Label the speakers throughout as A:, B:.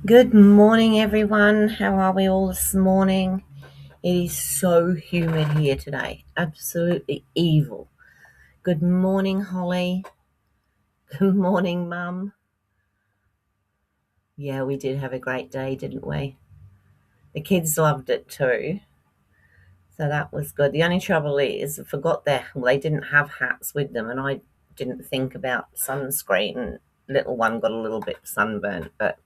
A: Good morning, everyone. How are we all this morning? It is so humid here today. Absolutely evil. Good morning, Holly. Good morning, Mum. Yeah, we did have a great day, didn't we? The kids loved it too. So that was good. The only trouble is I forgot they didn't have hats with them and I didn't think about sunscreen. Little one got a little bit sunburnt, but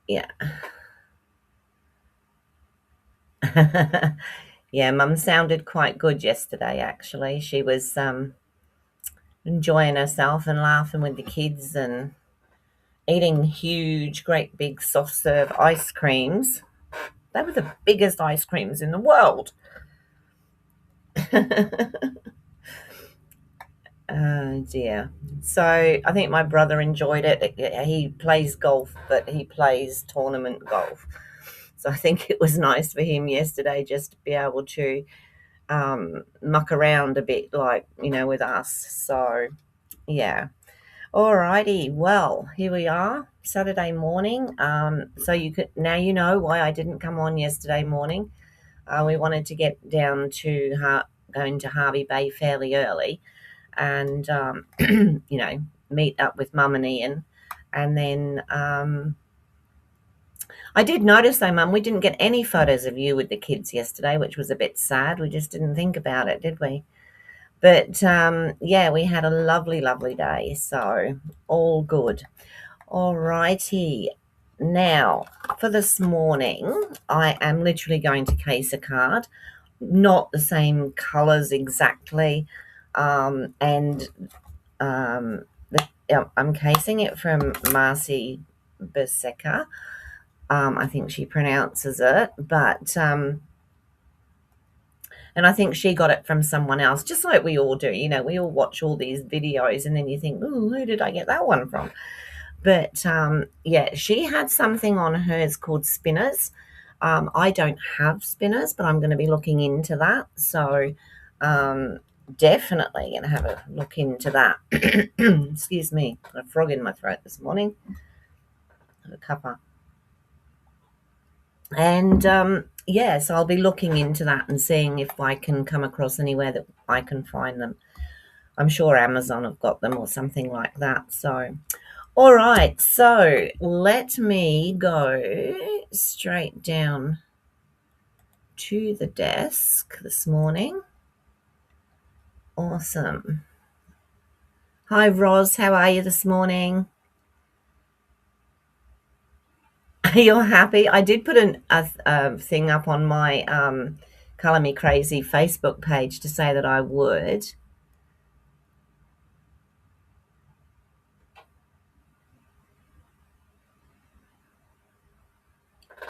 A: yeah. Yeah, Mum sounded quite good yesterday actually. She was enjoying herself and laughing with the kids and eating huge, great big soft serve ice creams. They were the biggest ice creams in the world. Oh dear. So I think my brother enjoyed it. He plays golf, but he plays tournament golf. So I think it was nice for him yesterday just to be able to muck around a bit, like, with us. So, yeah. Alrighty, well, here we are, Saturday morning. So now you know why I didn't come on yesterday morning. We wanted to get down to going to Harvey Bay fairly early, and meet up with Mum and Ian, and then I did notice though, Mum, we didn't get any photos of you with the kids yesterday, which was a bit sad. We just didn't think about it, did we? But yeah, we had a lovely, lovely day, so all good. All righty. Now, for this morning, I am literally going to case a card, not the same colours exactly, and I'm casing it from Marcy Beseca. I think she pronounces it, but and I think she got it from someone else, just like we all do. We all watch all these videos, and then you think, "Oh, who did I get that one from?" But yeah, she had something on hers called spinners. I don't have spinners, but I'm going to be looking into that. So um, definitely going to have a look into that. Excuse me, got a frog in my throat this morning. Have a cuppa. And yeah, so I'll be looking into that and seeing if I can come across anywhere that I can find them. I'm sure Amazon have got them or something like that. So, all right. So let me go straight down to the desk this morning. Awesome. Hi, Roz. How are you this morning? You're happy? I did put a thing up on my Color Me Crazy Facebook page to say that I would.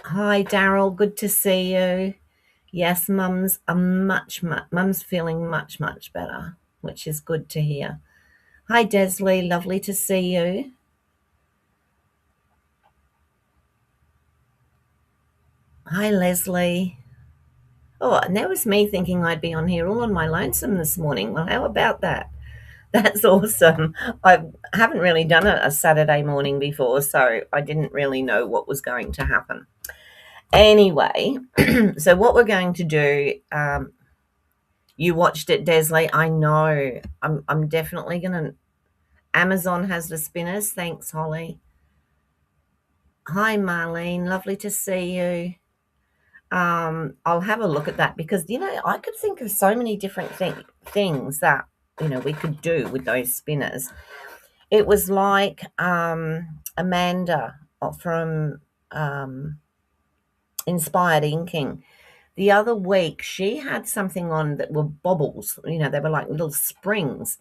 A: Hi, Daryl. Good to see you. Yes, Mum's feeling much, much better, which is good to hear. Hi, Desley. Lovely to see you. Hi, Leslie. Oh, and that was me thinking I'd be on here all on my lonesome this morning. Well, how about that? That's awesome. I haven't really done a Saturday morning before, so I didn't really know what was going to happen. Anyway, so what we're going to do, you watched it, Desley. I know. I'm definitely going to. Amazon has the spinners. Thanks, Holly. Hi, Marlene. Lovely to see you. I'll have a look at that because I could think of so many different things that we could do with those spinners. It was like Amanda from Inspired Inking. The other week, she had something on that were bobbles. They were like little springs,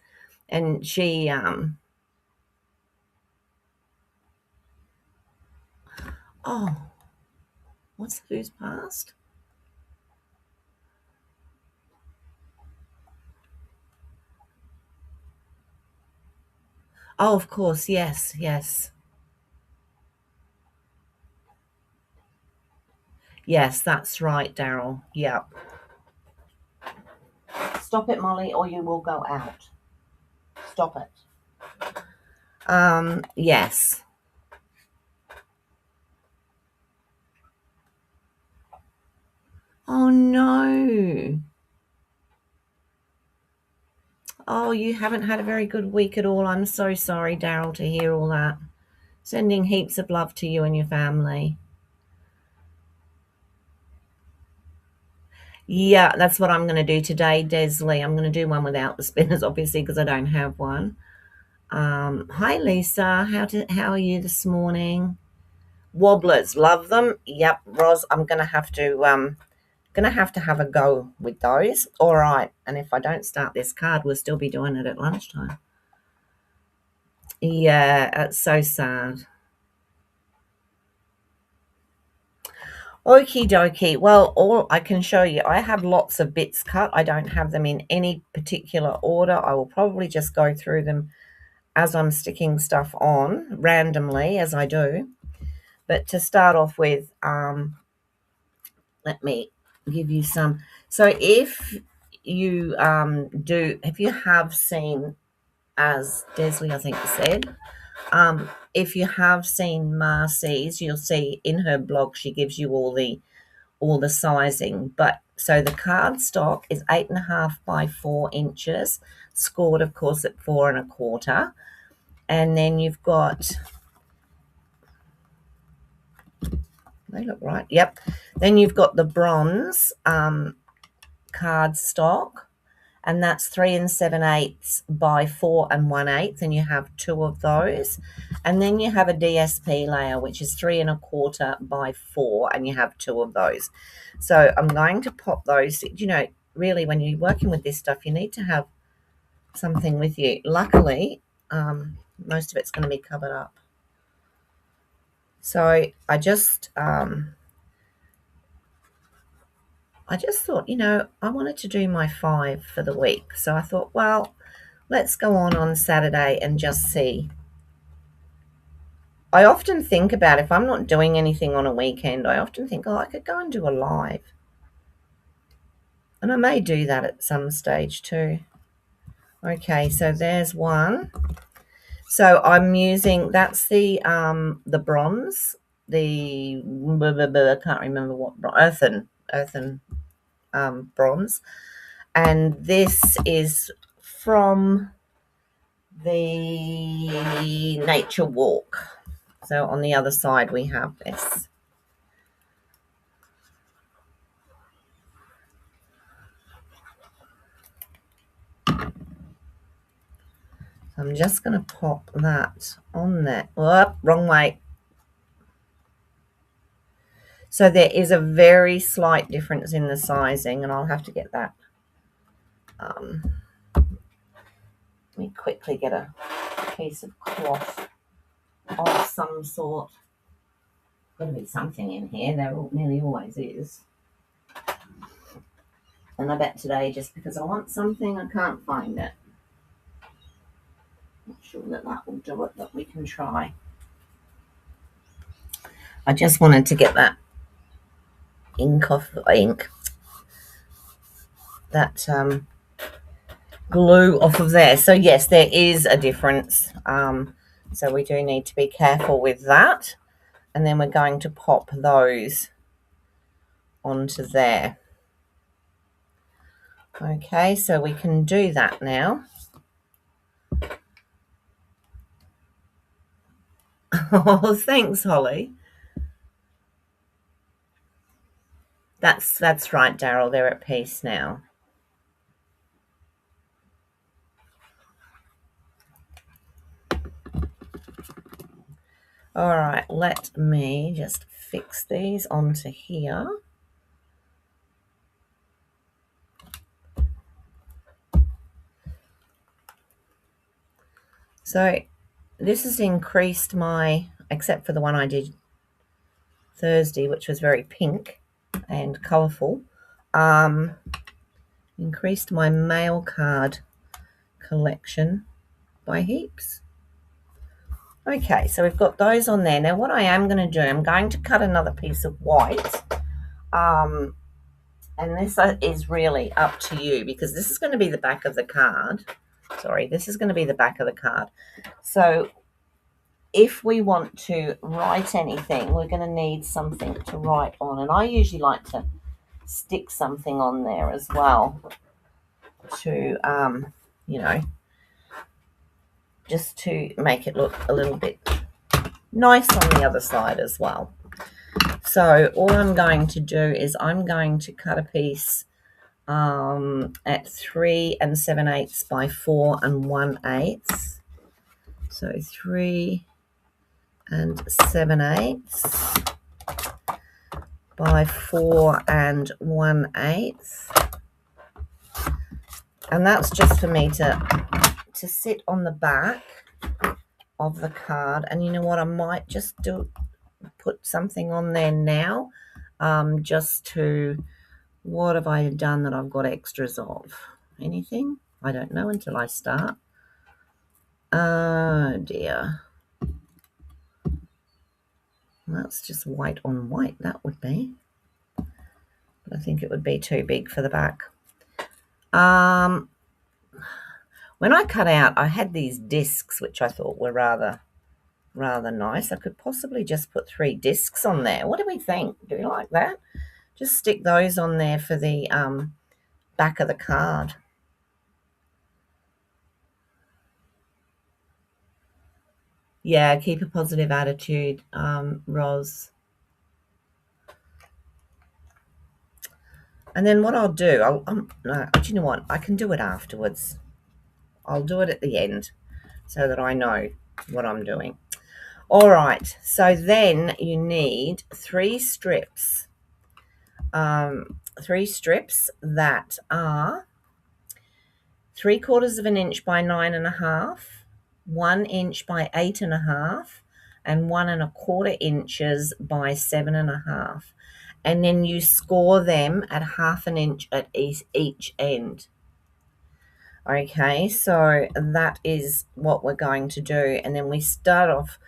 A: and she oh, who's passed? Oh, of course, yes, yes. Yes, that's right, Daryl. Yep. Stop it, Molly, or you will go out. Stop it. Yes. Oh, no. Oh, you haven't had a very good week at all. I'm so sorry, Daryl, to hear all that. Sending heaps of love to you and your family. Yeah, that's what I'm going to do today, Desley. I'm going to do one without the spinners, obviously, because I don't have one. Hi, Lisa. How are you this morning? Wobblers, love them. Yep, Roz, I'm going to have a go with those. All right, and if I don't start this card, we'll still be doing it at lunchtime. Yeah, it's so sad. Okie dokie. Well, all I can show you, I have lots of bits cut. I don't have them in any particular order. I will probably just go through them as I'm sticking stuff on randomly as I do. But to start off with, let me give you some. So if you if you have seen, as Desley I think said, if you have seen Marcy's, you'll see in her blog she gives you all the sizing. But so the cardstock is 8.5 by 4 inches, scored of course at 4.25, and then you've got, they look right, yep, then you've got the bronze cardstock, and that's 3 7/8 by 4 1/8, and you have 2 of those. And then you have a DSP layer, which is 3 1/4 by 4, and you have 2 of those. So I'm going to pop those. You know, really, when you're working with this stuff, you need to have something with you. Luckily, most of it's going to be covered up. So I just thought, you know, I wanted to do my 5 for the week. So I thought, well, let's go on Saturday and just see. I often think about, if I'm not doing anything on a weekend, I often think, oh, I could go and do a live. And I may do that at some stage too. Okay, so there's one. So I'm using, that's the bronze, I can't remember what, earthen bronze. And this is from the Nature Walk. So on the other side we have this. I'm just going to pop that on there. Whoop, wrong way. So there is a very slight difference in the sizing, and I'll have to get that. Let me quickly get a piece of cloth of some sort. Got to be something in here. There nearly always is. And I bet today, just because I want something, I can't find it. Not sure that will do it, but we can try. I just wanted to get that that glue off of there. So yes, there is a difference. So we do need to be careful with that. And then we're going to pop those onto there. Okay, so we can do that now. Oh, thanks, Holly. That's right, Daryl. They're at peace now. All right, let me just fix these onto here. So this has increased my, except for the one I did Thursday, which was very pink and colourful, increased my mail card collection by heaps. Okay, so we've got those on there. Now what I am going to do, I'm going to cut another piece of white, and this is really up to you, because this is going to be the back of the card. Sorry, this is going to be the back of the card. So if we want to write anything, we're going to need something to write on, and I usually like to stick something on there as well to, you know, just to make it look a little bit nice on the other side as well. So all I'm going to do is I'm going to cut a piece at 3 7/8 by 4 1/8. So 3 7/8 by 4 1/8. And that's just for me to sit on the back of the card. And you know what, I might just put something on there now, just to, what have I done that I've got extras of? Anything? I don't know until I start. Oh dear. That's just white on white, that would be. But I think it would be too big for the back. When I cut out, I had these discs, which I thought were rather nice. I could possibly just put 3 discs on there. What do we think? Do we like that? Just stick those on there for the back of the card. Yeah, keep a positive attitude, Roz. And then what I'll do, no, do you know what? I can do it afterwards. I'll do it at the end so that I know what I'm doing. All right, so then you need 3 strips. 3 strips that are 3/4 of an inch by 9 1/2, 1 inch by 8 1/2, and 1 1/4 inches by 7 1/2. And then you score them at 1/2 inch at each end. Okay, so that is what we're going to do. And then we start off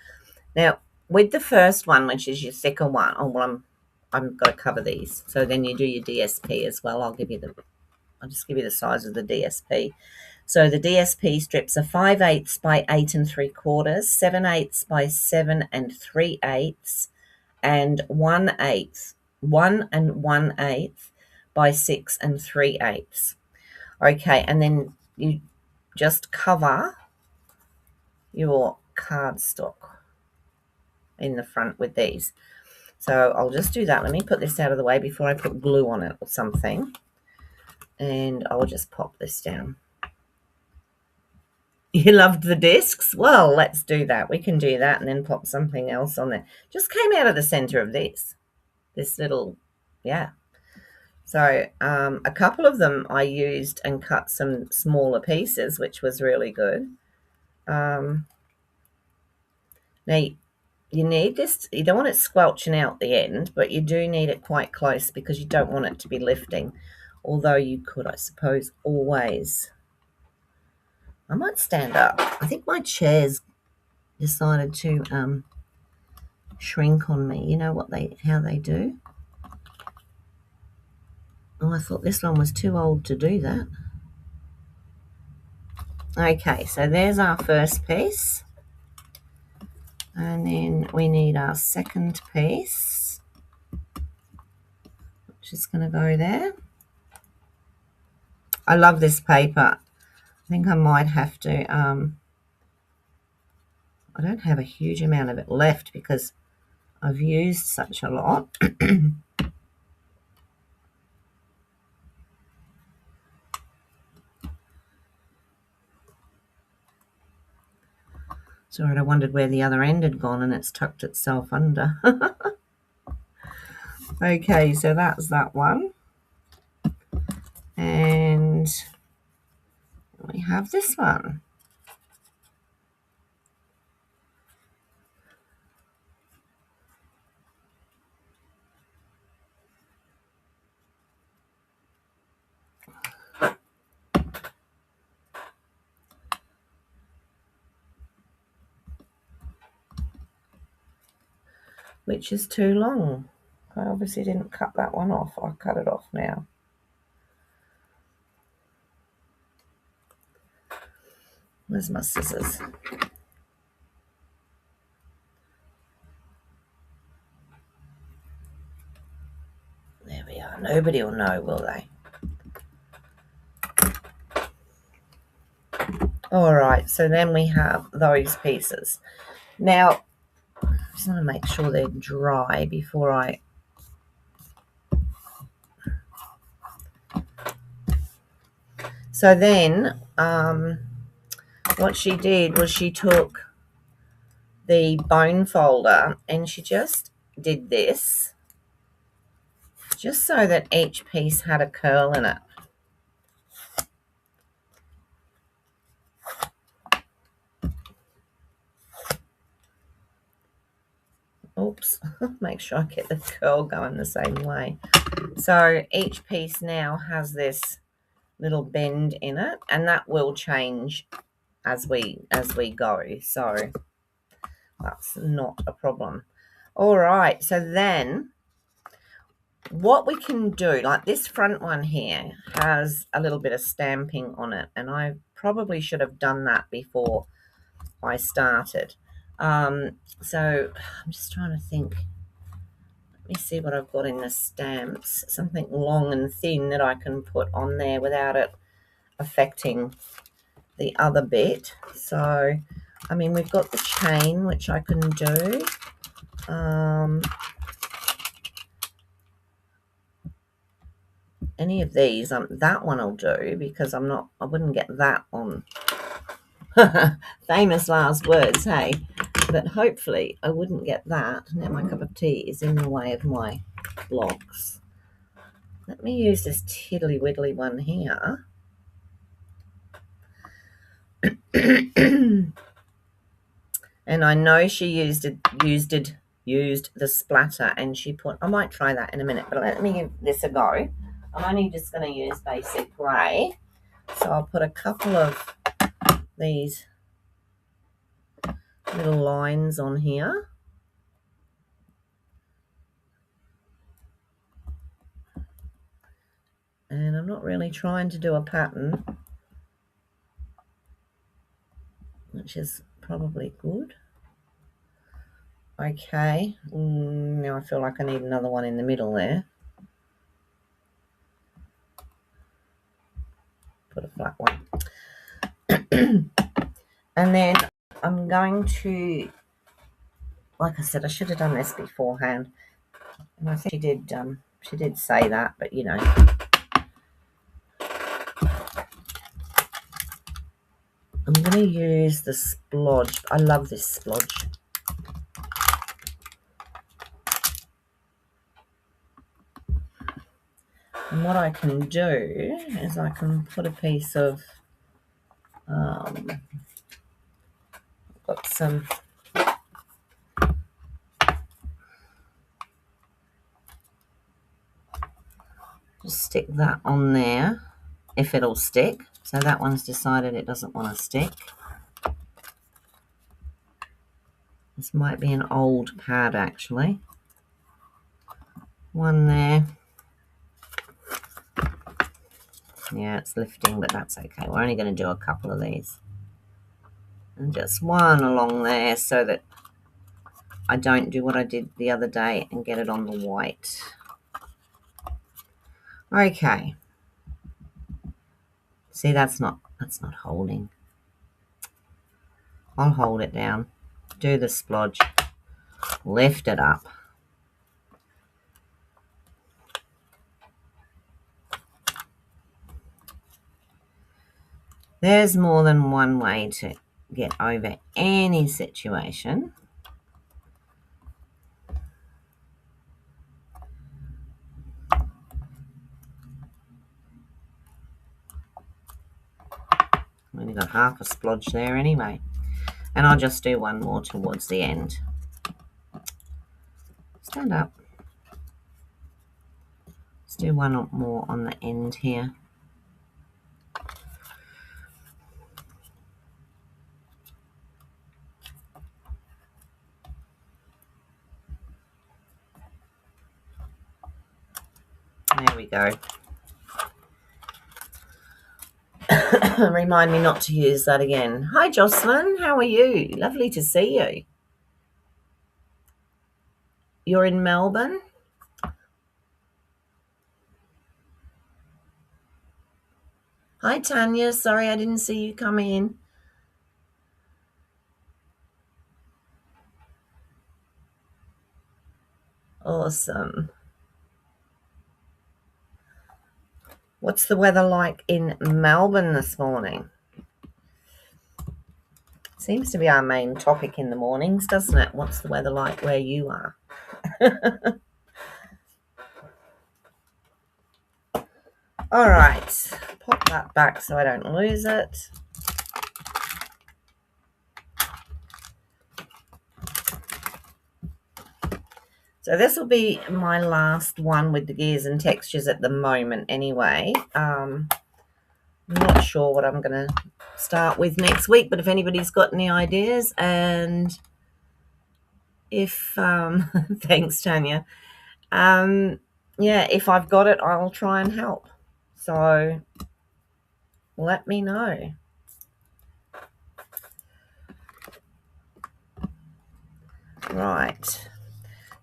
A: now with the first one, which is your thicker one. Oh, well, I'm going to cover these. So then you do your DSP as well. I'll just give you the size of the DSP. So the DSP strips are 5/8 by 8 3/4, 7/8 by 7 3/8, and 1/8 by 6 3/8. Okay, and then you just cover your cardstock in the front with these. So I'll just do that. Let me put this out of the way before I put glue on it or something. And I'll just pop this down. You loved the discs? Well, let's do that. We can do that and then pop something else on there. Just came out of the center of this little, yeah. So a couple of them I used and cut some smaller pieces, which was really good. Now, you need this, you don't want it squelching out the end, but you do need it quite close because you don't want it to be lifting. Although you could, I suppose, always. I might stand up. I think my chair's decided to shrink on me. You know how they do? Oh, I thought this one was too old to do that. Okay, so there's our first piece. And then we need our second piece, which is going to go there. I love this paper. I think I might have to, I don't have a huge amount of it left because I've used such a lot. Sorry, I wondered where the other end had gone and it's tucked itself under. Okay, so that's that one. And we have this one. Which is too long. I obviously didn't cut that one off. I'll cut it off now. Where's my scissors? There we are. Nobody will know, will they? All right, so then we have those pieces. Now, I just want to make sure they're dry before I... So then, what she did was she took the bone folder and she just did this, just so that each piece had a curl in it. Oops, make sure I get the curl going the same way. So each piece now has this little bend in it, and that will change as we go. So that's not a problem. All right, so then what we can do, like this front one here has a little bit of stamping on it, and I probably should have done that before I started. So I'm just trying to think. Let me see what I've got in the stamps. Something long and thin that I can put on there without it affecting the other bit. So, I mean, we've got the chain, which I can do. Any of these, that one will do, because I wouldn't get that on. Famous last words, hey? But hopefully I wouldn't get that. Now my cup of tea is in the way of my blocks. Let me use this tiddly wiggly one here. And I know she used the splatter, and she put... I might try that in a minute, but let me give this a go. I'm only just going to use basic grey. So I'll put a couple of these little lines on here. And I'm not really trying to do a pattern, which is probably good. Okay, now I feel like I need another one in the middle there. Put a flat one. And then I'm going to, like I said, I should have done this beforehand. And I think she did say that, but you know. I'm going to use the splodge. I love this splodge. And what I can do is I can put a piece of, got some, just stick that on there, if it'll stick. So that one's decided it doesn't want to stick. This might be an old pad, actually. One there. Yeah, it's lifting, but that's okay. We're only going to do a couple of these. And just one along there so that I don't do what I did the other day and get it on the white. Okay. See, that's not holding. I'll hold it down. Do the splodge. Lift it up. There's more than one way to get over any situation. I've only got half a splodge there anyway. And I'll just do one more towards the end. Stand up. Let's do one more on the end here. There we go. Remind me not to use that again. Hi, Jocelyn. How are you? Lovely to see you. You're in Melbourne? Hi, Tanya. Sorry I didn't see you come in. Awesome. What's the weather like in Melbourne this morning? Seems to be our main topic in the mornings, doesn't it? What's the weather like where you are? All right. Pop that back so I don't lose it. So this will be my last one with the gears and textures at the moment anyway. I'm not sure what I'm going to start with next week, but if anybody's got any ideas, and if thanks, Tanya. Yeah, if I've got it, I'll try and help. So let me know. Right.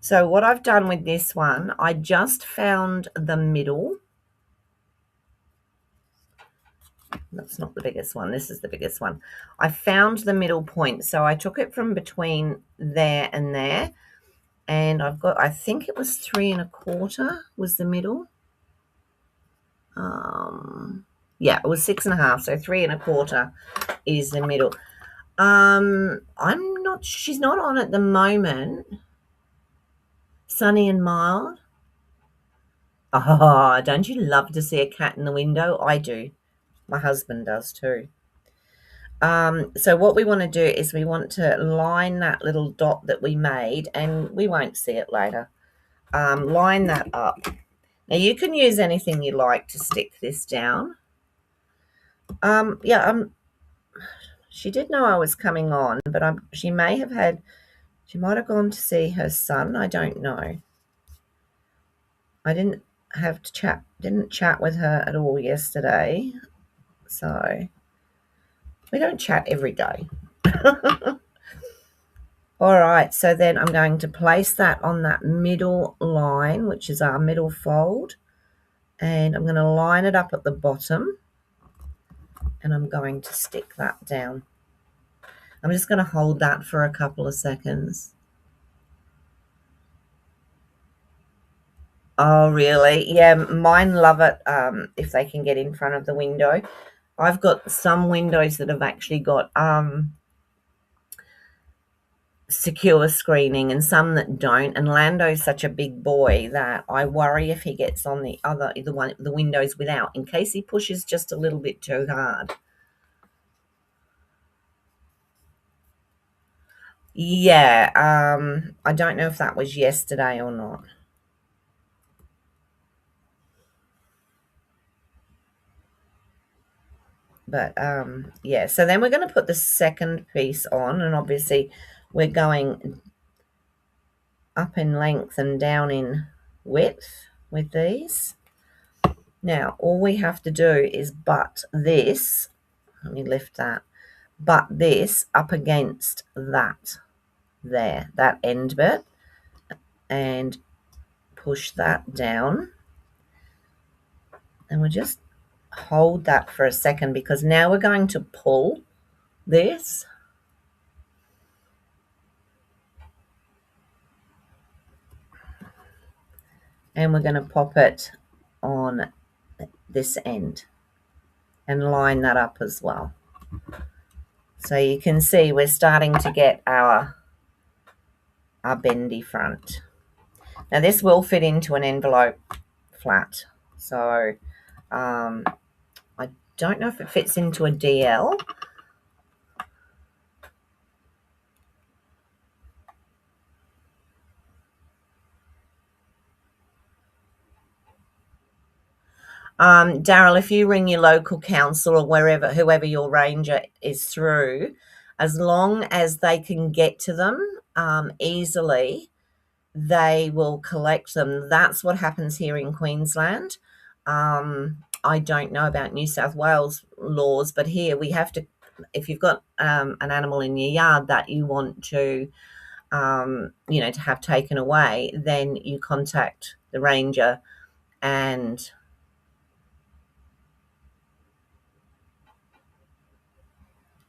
A: So what I've done with this one, I just found the middle. That's not the biggest one. This is the biggest one. I found the middle point. So I took it from between there and there. And I've got, I think it was 3¼ was the middle. Yeah, it was 6½. So 3¼ is the middle. I'm not, she's not on at the moment. Sunny and mild. Oh, don't you love to see a cat in the window? I do. My husband does too. So what we want to do is we want to line that little dot that we made, and we won't see it later. Line that up. Now you can use anything you like to stick this down. Yeah, she did know I was coming on, but she might have gone to see her son. I don't know. I didn't chat with her at all yesterday, so we don't chat every day. All right, so then I'm going to place that on that middle line, which is our middle fold, and I'm going to line it up at the bottom, and I'm going to stick that down. I'm just going to hold that for a couple of seconds. Oh, really? Yeah, mine love it if they can get in front of the window. I've got some windows that have actually got secure screening and some that don't, and Lando's such a big boy that I worry if he gets on the windows without, in case he pushes just a little bit too hard. Yeah, I don't know if that was yesterday or not. But yeah, so then we're going to put the second piece on, and obviously we're going up in length and down in width with these. Now all we have to do is butt this, let me lift that, butt this up against that there, that end bit, and push that down, and we'll just hold that for a second, because now we're going to pull this, and we're going to pop it on this end and line that up as well. So you can see we're starting to get our bendy front. Now this will fit into an envelope flat, so I don't know if it fits into a DL. Daryl, if you ring your local council or whoever your ranger is through, as long as they can get to them easily, they will collect them. That's what happens here in Queensland. I don't know about New South Wales laws, but here we have to, if you've got an animal in your yard that you want to, to have taken away, then you contact the ranger, and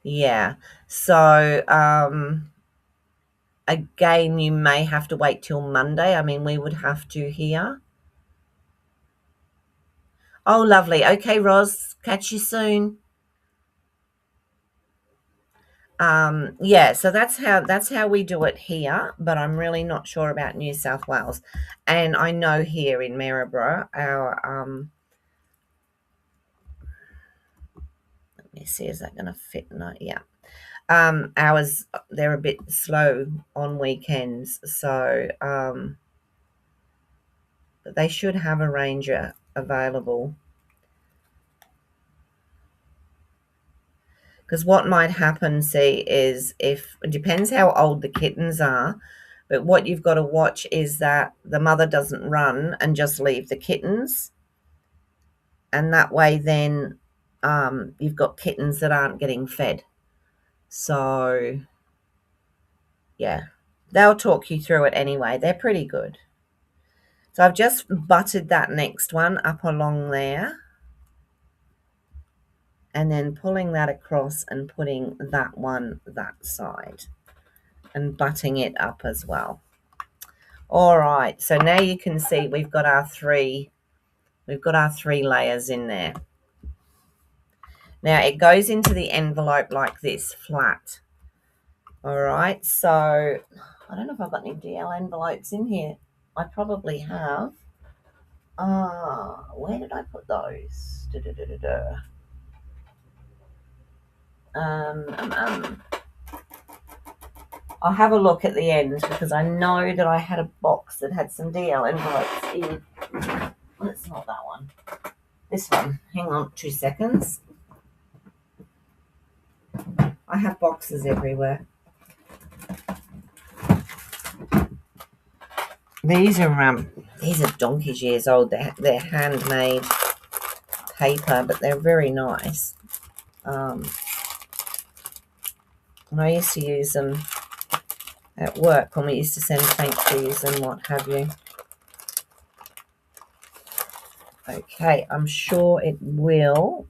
A: Yeah. So, again, you may have to wait till Monday. I mean, we would have to here. Oh, lovely. Okay, Roz, catch you soon. Yeah, so that's how we do it here, but I'm really not sure about New South Wales. And I know here in Maryborough, our let me see, is that going to fit? No, yeah. Ours, they're a bit slow on weekends, so but they should have a ranger available. Because what might happen, see, is if it depends how old the kittens are, but what you've got to watch is that the mother doesn't run and just leave the kittens, and that way then you've got kittens that aren't getting fed. So yeah, they'll talk you through it anyway. They're pretty good. So I've just butted that next one up along there, and then pulling that across and putting that one that side and butting it up as well. All right, so now you can see we've got our three layers in there. Now it goes into the envelope like this, flat. All right, so I don't know if I've got any DL envelopes in here. I probably have. Where did I put those? Um, um, um. I'll have a look at the end because I know that I had a box that had some DL envelopes in. Well, it's not that one. This one. Hang on 2 seconds. I have boxes everywhere. These are donkey's years old. They're handmade paper, but they're very nice. And I used to use them at work when we used to send thank yous and what have you. Okay, I'm sure it will.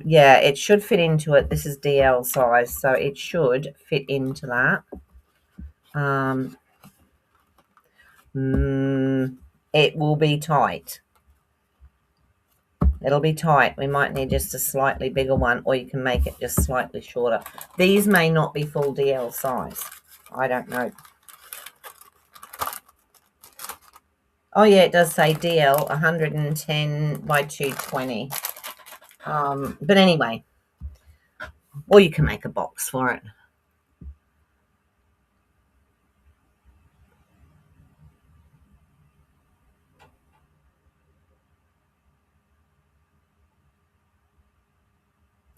A: Yeah, it should fit into it. This is DL size, so it should fit into that. It will be tight. It'll be tight. We might need just a slightly bigger one, or you can make it just slightly shorter. These may not be full DL size. I don't know. Oh, yeah, it does say DL 110 by 220. But anyway, or you can make a box for it.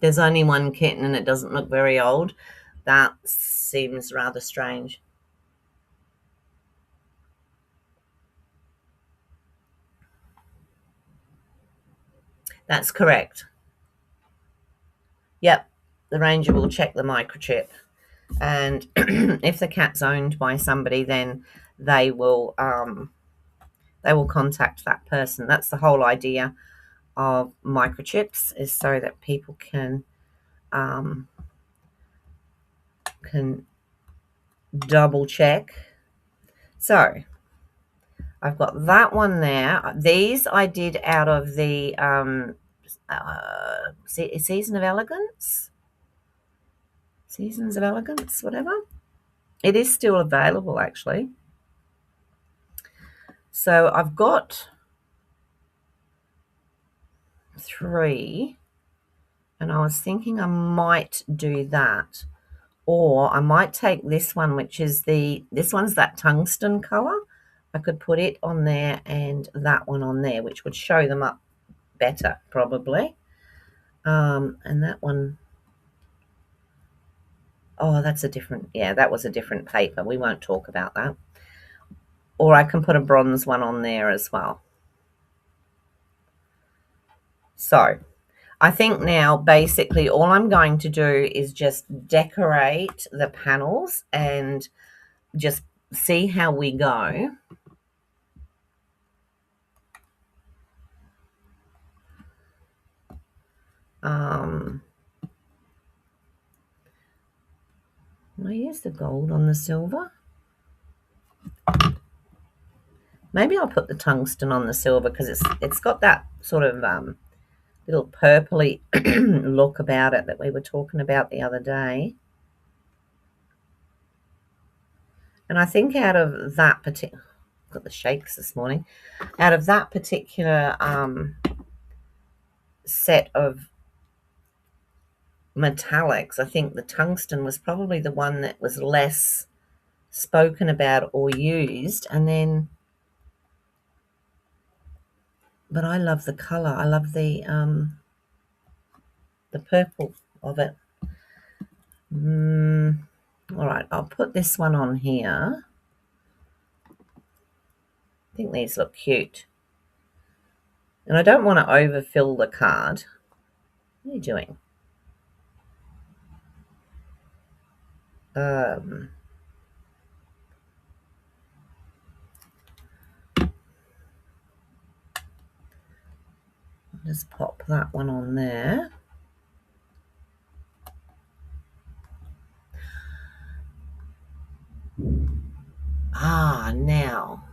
A: There's only one kitten and it doesn't look very old. That seems rather strange. That's correct. Yep, the ranger will check the microchip. And if the cat's owned by somebody, then they will contact that person. That's the whole idea of microchips, is so that people can double check. So I've got that one there. These I did out of the Season of Elegance, Seasons of Elegance, whatever. It is still available, actually. So I've got 3, and I was thinking I might do that. Or I might take this one, which is this one's that tungsten color. I could put it on there and that one on there, which would show them up better, probably. And that one, oh, that's a different, yeah, that was a different paper. We won't talk about that. Or I can put a bronze one on there as well. So I think now basically all I'm going to do is just decorate the panels and just see how we go. I use the gold on the silver. Maybe I'll put the tungsten on the silver because it's got that sort of little purpley look about it that we were talking about the other day. And I think out of that particular, got the shakes this morning, out of that particular set of metallics, I think the tungsten was probably the one that was less spoken about or used. And then, but I love the color. I love the purple of it. All right, I'll put this one on here. I think these look cute. And I don't want to overfill the card. What are you doing? Just pop that one on there. Now,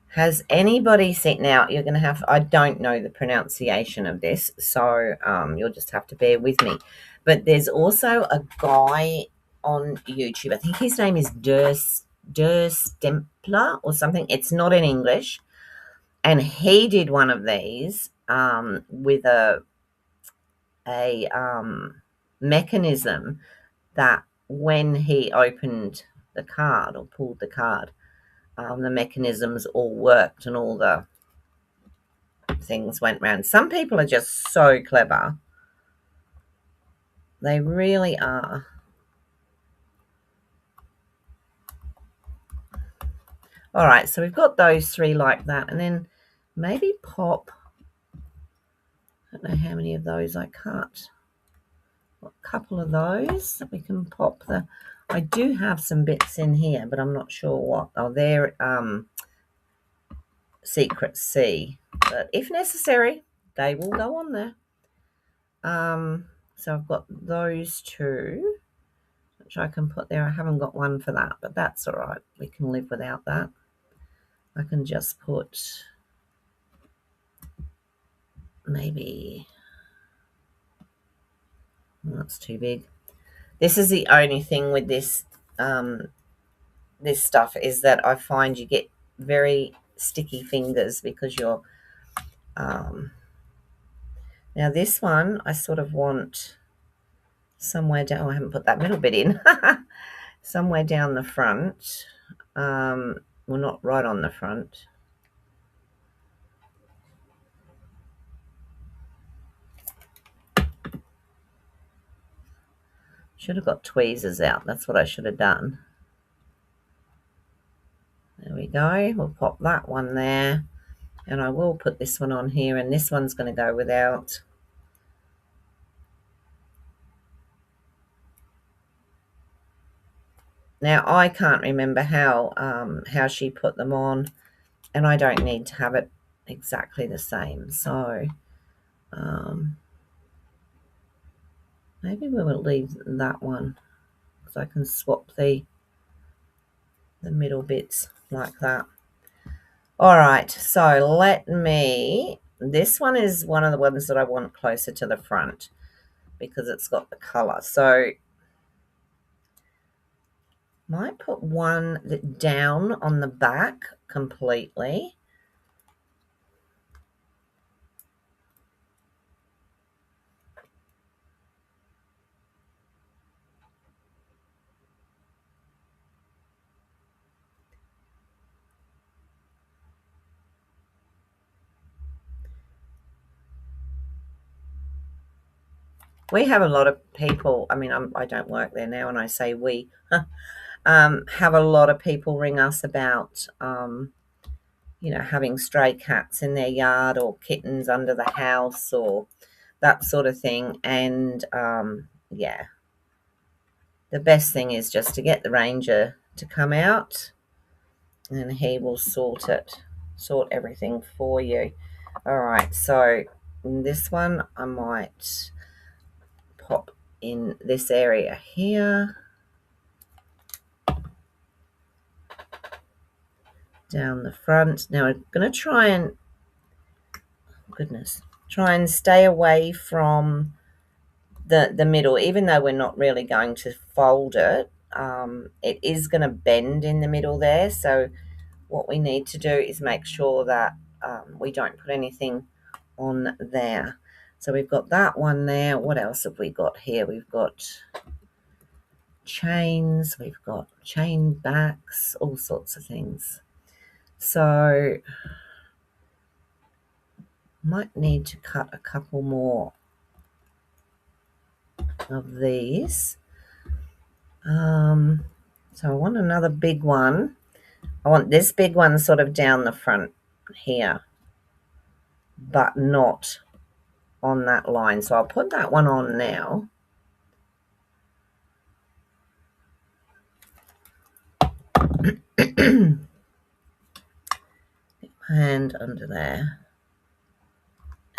A: has anybody seen, now you're going to have, I don't know the pronunciation of this, so you'll just have to bear with me. But there's also a guy on YouTube, I think his name is Der Stempler or something. It's not in English. And he did one of these with a mechanism that when he opened the card or pulled the card, the mechanisms all worked and all the things went round. Some people are just so clever. They really are. All right, so we've got those three like that. And then maybe pop, I don't know how many of those I cut. A couple of those that we can pop. I do have some bits in here, but I'm not sure what. Oh, they're Secret C. But if necessary, they will go on there. So I've got those two, which I can put there. I haven't got one for that, but that's all right. We can live without that. I can just put maybe, that's too big. This is the only thing with this this stuff is that I find you get very sticky fingers because you're now this one I sort of want somewhere down. Oh, I haven't put that middle bit in. Somewhere down the front. Well, not right on the front. Should have got tweezers out. That's what I should have done. There we go. We'll pop that one there. And I will put this one on here, and this one's going to go without. Now, I can't remember how she put them on, and I don't need to have it exactly the same. So maybe we will leave that one because I can swap the middle bits like that. All right, so let me, this one is one of the ones that I want closer to the front because it's got the color. So might put one that down on the back completely. We have a lot of people, I mean, I don't work there now, and I say we, have a lot of people ring us about, having stray cats in their yard or kittens under the house or that sort of thing. And, yeah, the best thing is just to get the ranger to come out and he will sort everything for you. All right, so in this one I might pop in this area here. Down the front. Now we're going to try and, try and stay away from the middle, even though we're not really going to fold it. It is going to bend in the middle there, so what we need to do is make sure that we don't put anything on there. So we've got that one there. What else have we got here? We've got chains, we've got chain backs, all sorts of things. So might need to cut a couple more of these. So I want another big one. I want this big one sort of down the front here, but not on that line. So I'll put that one on now. Hand under there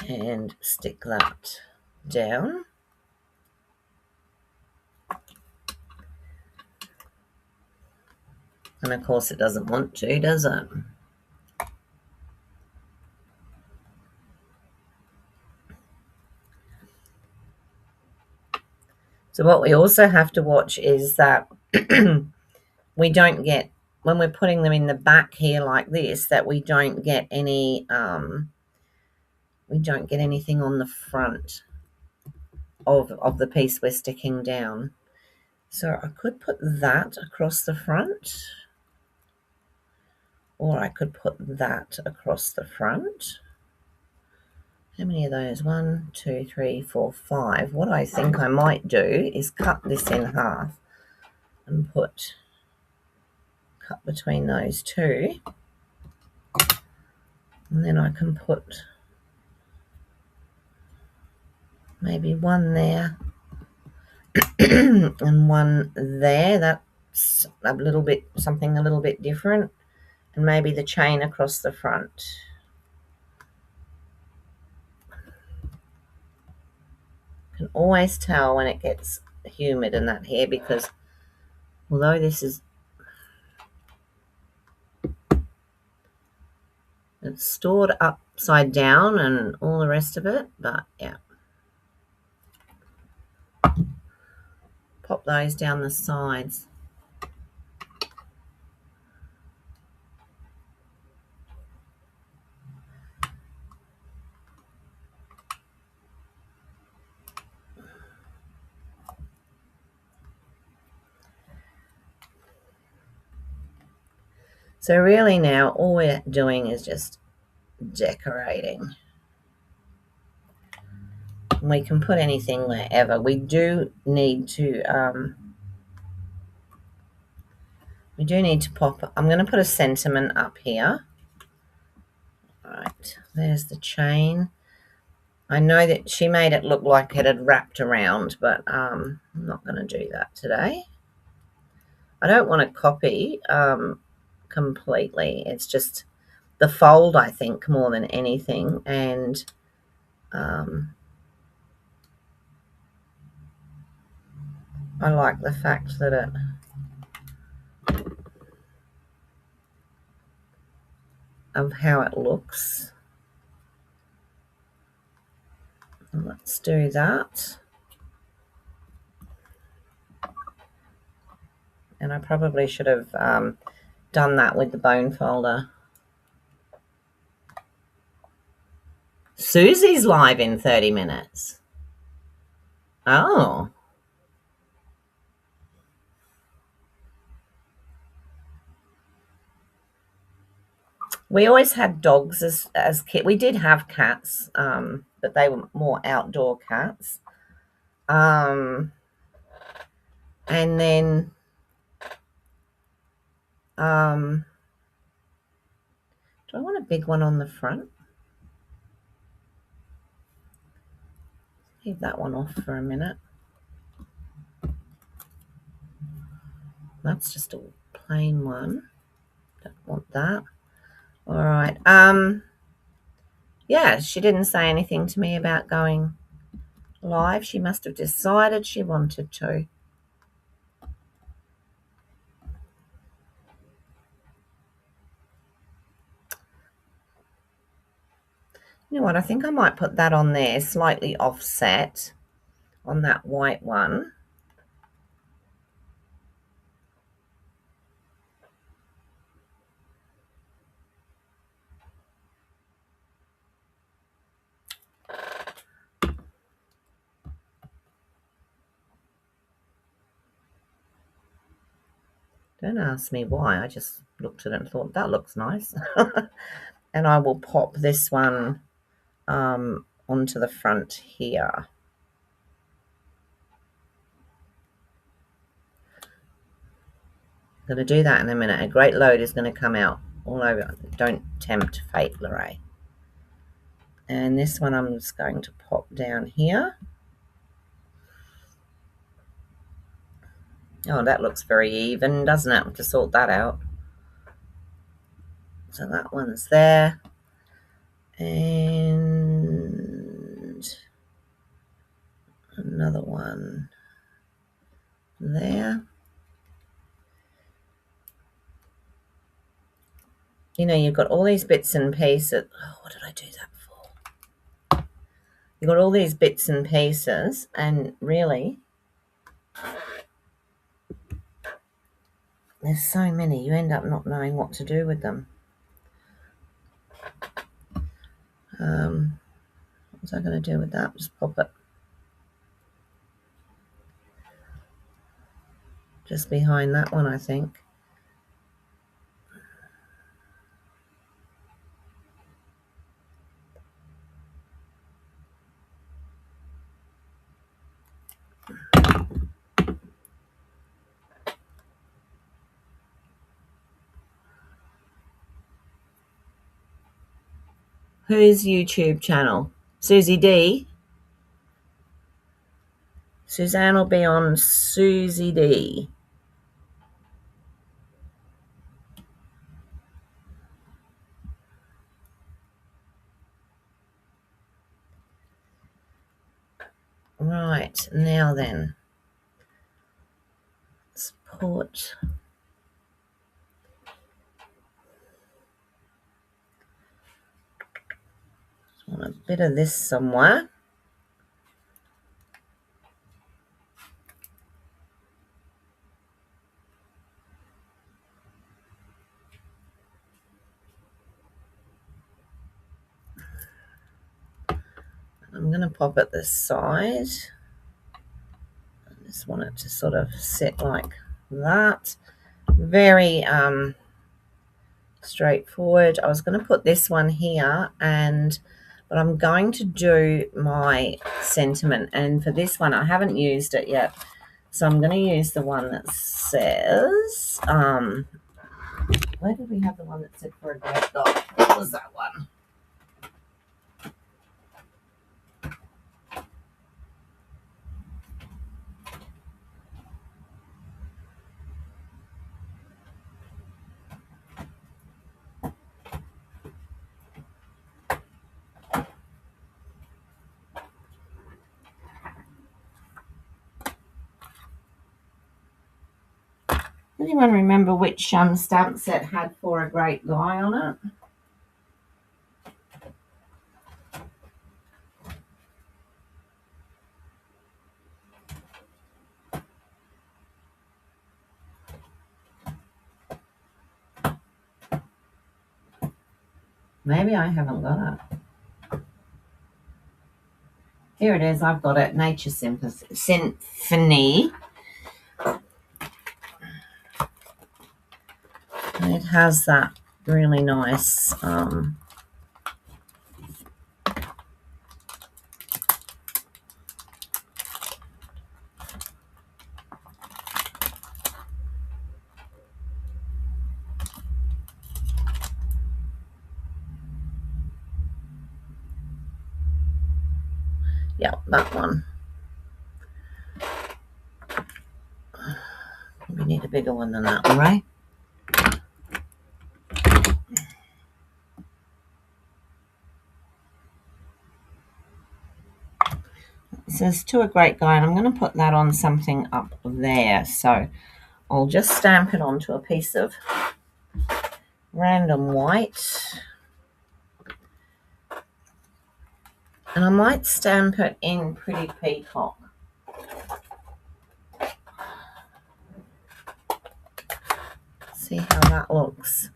A: and stick that down. And of course it doesn't want to, does it? So what we also have to watch is that we don't get, when we're putting them in the back here like this, that we don't get any, we don't get anything on the front of the piece we're sticking down. So I could put that across the front, or I could put that across the front. How many of those? 1, 2, 3, 4, 5. What I think I might do is cut this in half and cut between those two. And then I can put maybe one there and one there. That's a little bit, something a little bit different. And maybe the chain across the front. You can always tell when it gets humid and that here, because although this is, it's stored upside down and all the rest of it, but yeah. Pop those down the sides. So really now all we're doing is just decorating. We can put anything wherever. We do need to pop, I'm going to put a sentiment up here. All right, there's the chain. I know that she made it look like it had wrapped around, but I'm not going to do that today. I don't want to copy completely. It's just the fold, I think, more than anything. And I like the fact that of how it looks. And let's do that. And I probably should have done that with the bone folder. Susie's live in 30 minutes. Oh. We always had dogs as kids. We did have cats, but they were more outdoor cats. And then do I want a big one on the front? Leave that one off for a minute. That's just a plain one. Don't want that. All right. Yeah, she didn't say anything to me about going live. She must have decided she wanted to. You know what? I think I might put that on there, slightly offset on that white one. Don't ask me why. I just looked at it and thought, that looks nice. And I will pop this one onto the front here. I'm going to do that in a minute. A great load is going to come out all over. Don't tempt fate, Lorraine. And this one I'm just going to pop down here. Oh, that looks very even, doesn't it? I have to sort that out. So that one's there. And another one there. You know, you've got all these bits and pieces. Oh, what did I do that for? You've got all these bits and pieces, and really, there's so many, you end up not knowing what to do with them. What was I going to do with that? Just pop it just behind that one, I think. Whose YouTube channel? Susie D? Suzanne will be on Susie D. Right, now then. Let's put... I want a bit of this somewhere. I'm going to pop it this side. I just want it to sort of sit like that. Very straightforward. I was going to put this one here, but I'm going to do my sentiment, and for this one I haven't used it yet, so I'm going to use the one that says where did we have the one that said for a great God? What was that one? Anyone remember which stamp set had for a great guy on it? Maybe I haven't got it. Here it is. I've got it. Nature Symphony. And it has that really nice yeah, that one. We need a bigger one than that one, right? It says to a great guy, and I'm going to put that on something up there. So I'll just stamp it onto a piece of random white. And I might stamp it in Pretty Peacock. See how that looks.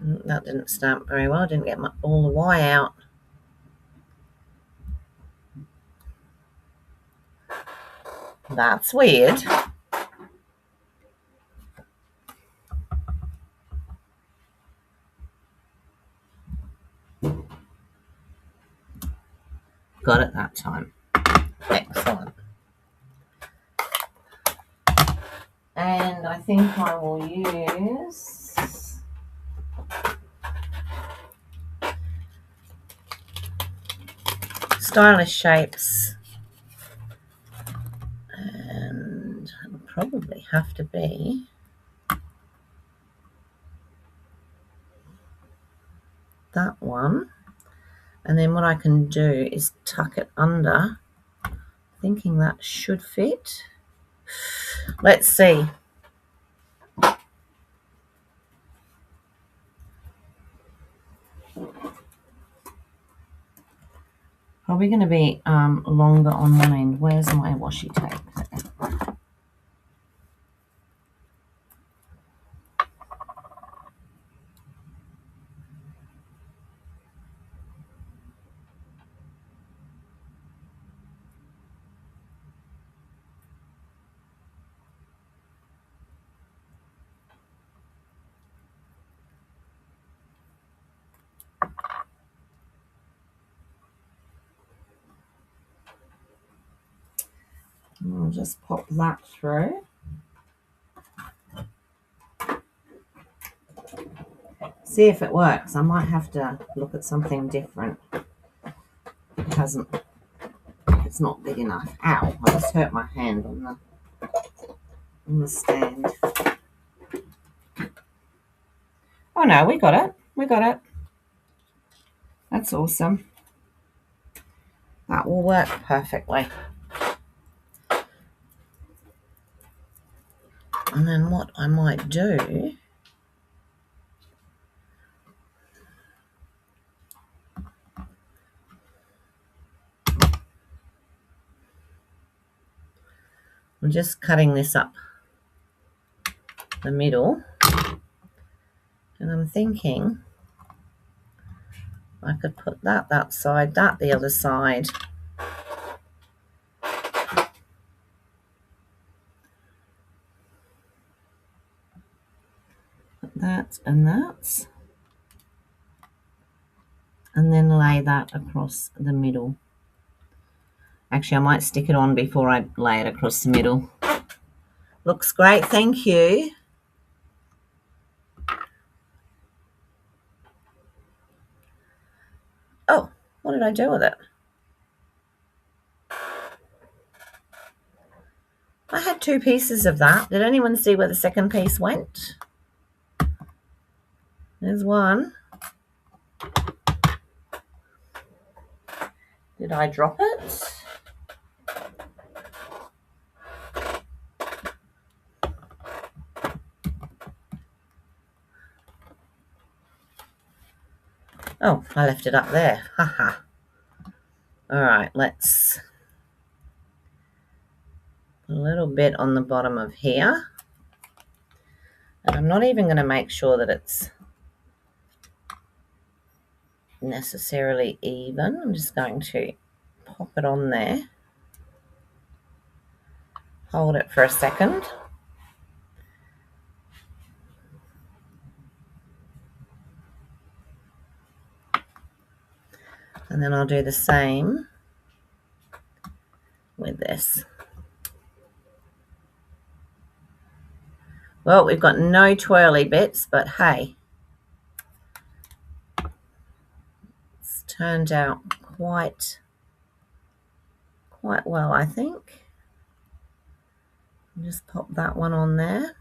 A: That didn't stamp very well. Didn't get all the Y out. That's weird. Got it that time. Excellent. And I think I will use Stylish Shapes. And it'll probably have to be that one. And then what I can do is tuck it under, thinking that should fit. Let's see. Probably going to be longer on one end. Where's my washi tape? I'll just pop that through. See if it works. I might have to look at something different. It's not big enough. Ow, I just hurt my hand on the stand. Oh no, we got it. We got it. That's awesome. That will work perfectly. And then what I might do, I'm just cutting this up the middle, and I'm thinking I could put that side, that the other side. Put that and that. And then lay that across the middle. Actually, I might stick it on before I lay it across the middle. Looks great, thank you. Oh, what did I do with it? I had two pieces of that. Did anyone see where the second piece went? There's one. Did I drop it? Oh, I left it up there. Haha. All right, let's put a little bit on the bottom of here. And I'm not even going to make sure that it's necessarily even. I'm just going to pop it on there. Hold it for a second. And then I'll do the same with this. Well, we've got no twirly bits, but hey, it's turned out quite well, I think. Just pop that one on there.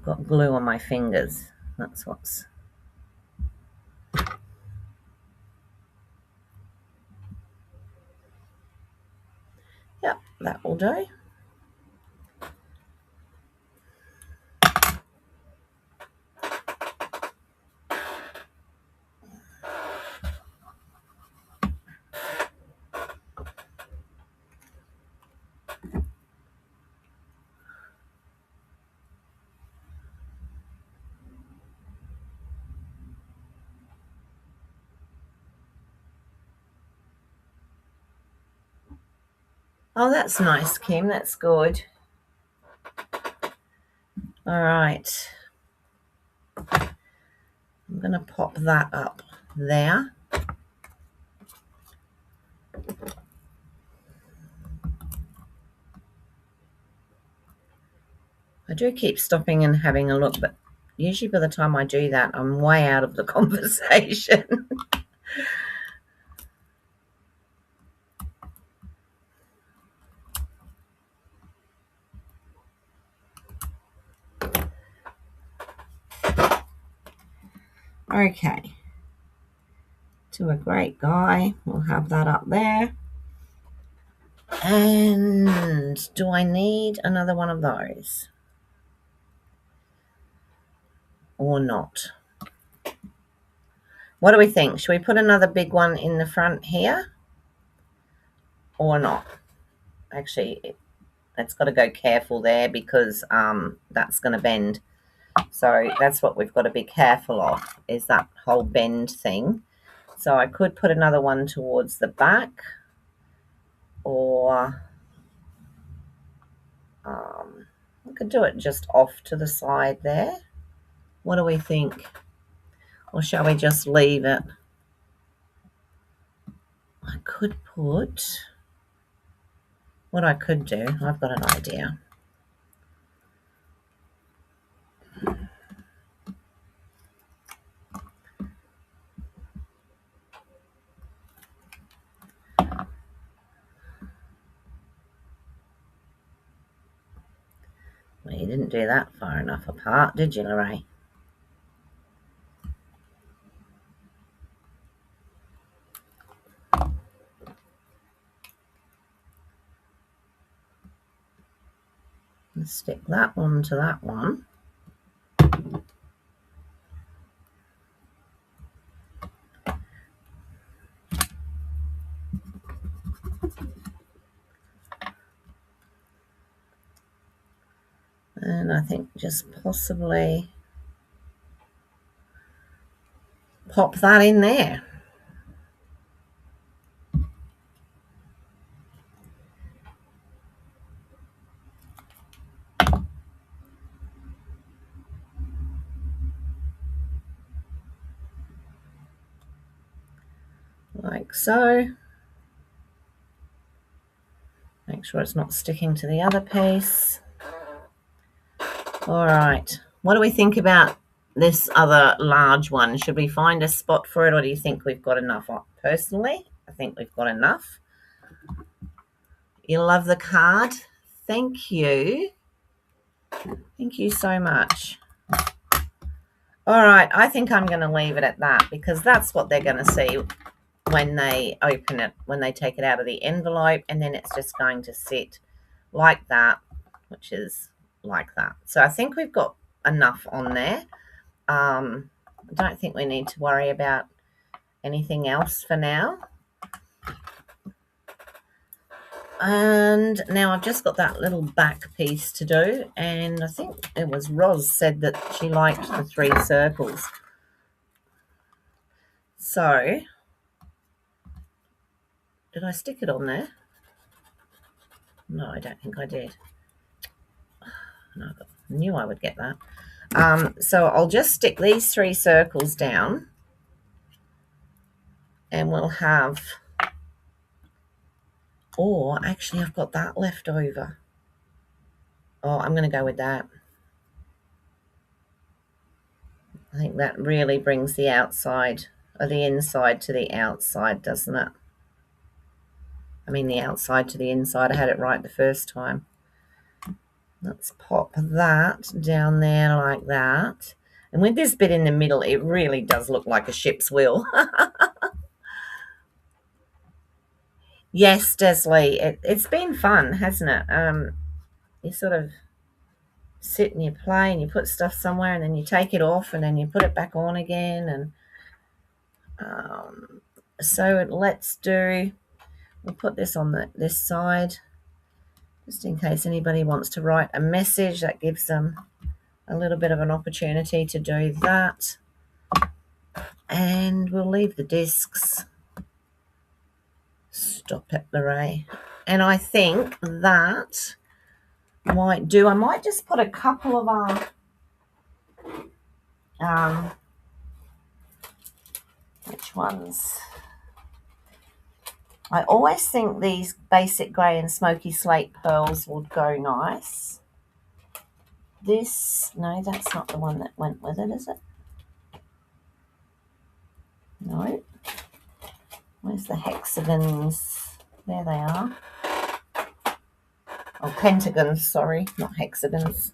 A: got glue on my fingers. That's what's... Yep, that will do. Oh, that's nice, Kim. That's good. All right. I'm going to pop that up there. I do keep stopping and having a look, but usually by the time I do that, I'm way out of the conversation. Okay. To a great guy. We'll have that up there. And do I need another one of those? Or not? What do we think? Should we put another big one in the front here? Or not? Actually, it's got to go careful there because that's going to bend. So that's what we've got to be careful of, is that whole bend thing. So I could put another one towards the back, or I could do it just off to the side there. What do we think? Or shall we just leave it? I could put... What I could do, I've got an idea. Well, you didn't do that far enough apart, did you, Lorraine? Let's stick that one to that one. And I think just possibly pop that in there. Like so. Make sure it's not sticking to the other piece. All right. What do we think about this other large one? Should we find a spot for it, or do you think we've got enough? Personally, I think we've got enough. You love the card? Thank you. Thank you so much. All right. I think I'm going to leave it at that, because that's what they're going to see when they open it, when they take it out of the envelope, and then it's just going to sit like that, which is like that. So I think we've got enough on there. I don't think we need to worry about anything else for now. And now I've just got that little back piece to do, and I think it was Roz said that she liked the 3 circles. So did I stick it on there? No, I don't think I did. No, I knew I would get that. So I'll just stick these 3 circles down, and we'll have... Or actually, I've got that left over. Oh, I'm going to go with that. I think that really brings the outside, or the inside to the outside, doesn't it? I mean, the outside to the inside. I had it right the first time. Let's pop that down there like that. And with this bit in the middle, it really does look like a ship's wheel. Yes, Desley, it's been fun, hasn't it? You sort of sit and you play and you put stuff somewhere and then you take it off and then you put it back on again. And so we'll put this on this side just in case anybody wants to write a message. That gives them a little bit of an opportunity to do that. And we'll leave the discs. Stop it, Lorraine. And I think that might do. I might just put a couple of our which ones? I always think these basic grey and smoky slate pearls would go nice. This, no, that's not the one that went with it, is it? No. Where's the hexagons? There they are. Oh, pentagons, sorry, not hexagons.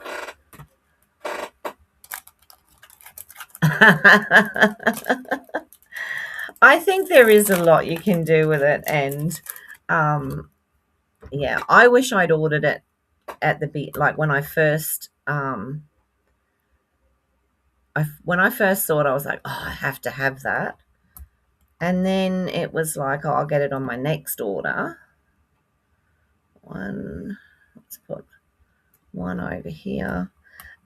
A: I think there is a lot you can do with it, and yeah, I wish I'd ordered it at the like when I first when I first saw it, I was like, oh, I have to have that. And then it was like, oh, I'll get it on my next order. Let's put one over here.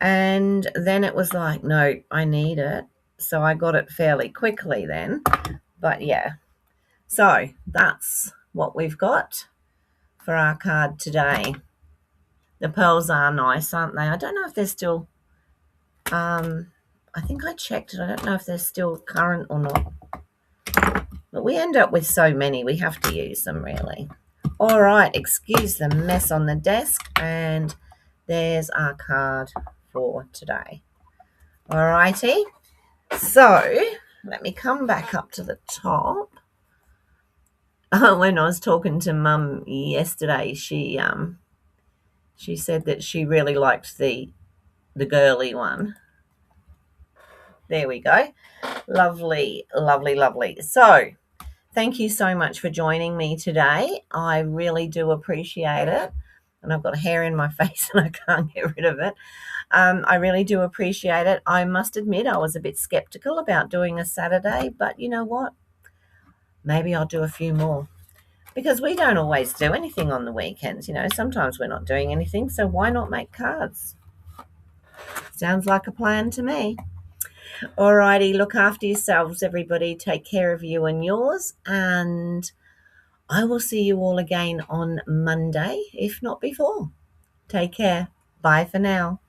A: And then it was like, no, I need it. So I got it fairly quickly then. But yeah, so that's what we've got for our card today. The pearls are nice, aren't they? I don't know if they're still, I think I checked it. I don't know if they're still current or not. But we end up with so many, we have to use them really. All right, excuse the mess on the desk. And there's our card for today. All righty. So let me come back up to the top. When I was talking to Mum yesterday, she said that she really liked the girly one. There we go. Lovely, lovely, lovely. So thank you so much for joining me today. I really do appreciate it. And I've got hair in my face and I can't get rid of it. I really do appreciate it. I must admit I was a bit skeptical about doing a Saturday, but you know what? Maybe I'll do a few more. Because we don't always do anything on the weekends, you know. Sometimes we're not doing anything, so why not make cards? Sounds like a plan to me. Alrighty, look after yourselves, everybody. Take care of you and yours, and I will see you all again on Monday, if not before. Take care. Bye for now.